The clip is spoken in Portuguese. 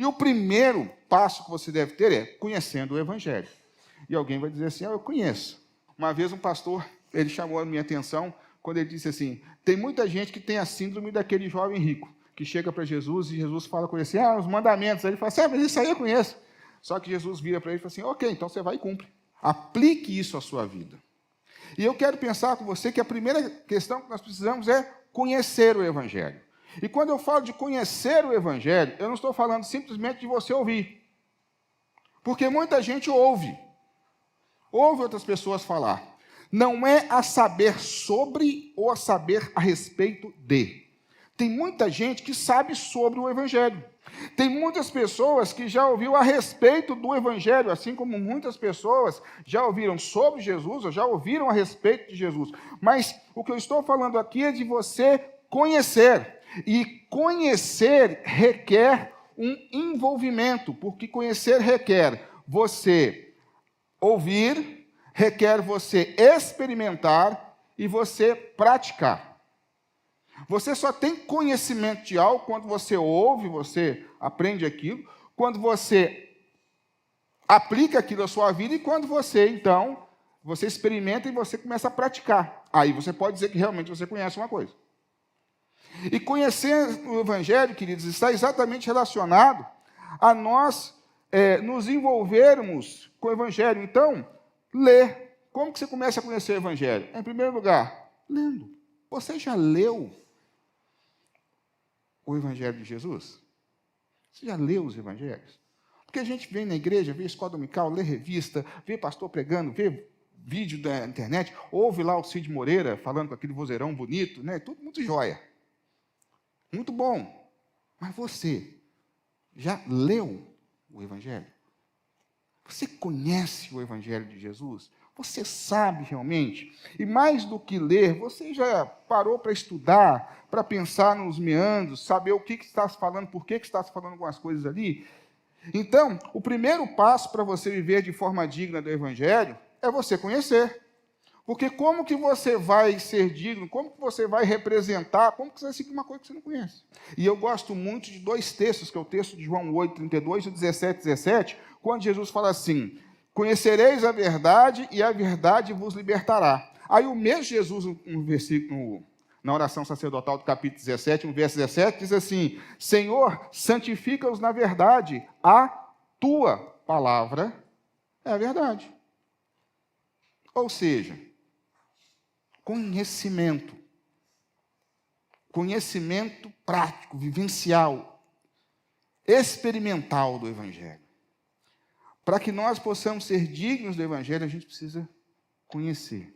o primeiro passo que você deve ter é conhecendo o Evangelho. E alguém vai dizer assim, eu conheço. Uma vez um pastor, ele chamou a minha atenção quando ele disse assim, tem muita gente que tem a síndrome daquele jovem rico, que chega para Jesus e Jesus fala com ele assim, os mandamentos. Aí ele fala assim, mas isso aí eu conheço. Só que Jesus vira para ele e fala assim, ok, então você vai e cumpre. Aplique isso à sua vida. E eu quero pensar com você que a primeira questão que nós precisamos é conhecer o Evangelho. E quando eu falo de conhecer o Evangelho, eu não estou falando simplesmente de você ouvir. Porque muita gente ouve outras pessoas falar. Não é a saber sobre ou a saber a respeito de. Tem muita gente que sabe sobre o Evangelho. Tem muitas pessoas que já ouviram a respeito do Evangelho, assim como muitas pessoas já ouviram sobre Jesus, ou já ouviram a respeito de Jesus. Mas o que eu estou falando aqui é de você conhecer. E conhecer requer um envolvimento, porque conhecer requer você ouvir, requer você experimentar e você praticar. Você só tem conhecimento de algo quando você ouve, você aprende aquilo, quando você aplica aquilo à sua vida e quando você, então, você experimenta e você começa a praticar. Aí você pode dizer que realmente você conhece uma coisa. E conhecer o Evangelho, queridos, está exatamente relacionado a nós nos envolvermos com o Evangelho. Então, ler. Como que você começa a conhecer o Evangelho? Em primeiro lugar, lendo. Você já leu o Evangelho de Jesus? Você já leu os Evangelhos? Porque a gente vem na igreja, vê escola dominical, lê revista, vê pastor pregando, vê vídeo da internet, ouve lá o Cid Moreira falando com aquele vozeirão bonito, né? Tudo muito jóia. Muito bom. Mas você já leu o Evangelho? Você conhece o Evangelho de Jesus? Você sabe realmente? E mais do que ler, você já parou para estudar, para pensar nos meandros, saber o que está se falando, por que está se falando algumas coisas ali? Então, o primeiro passo para você viver de forma digna do Evangelho é você conhecer. Porque como que você vai ser digno, como que você vai representar, como que você vai seguir uma coisa que você não conhece? E eu gosto muito de dois textos, que é o texto de João 8:32 e 17:17, quando Jesus fala assim, conhecereis a verdade e a verdade vos libertará. Aí o mesmo Jesus, no versículo, na oração sacerdotal do capítulo 17, no verso 17, diz assim, Senhor, santifica-os na verdade, a tua palavra é a verdade. Ou seja, conhecimento prático, vivencial, experimental do Evangelho. Para que nós possamos ser dignos do Evangelho, a gente precisa conhecer.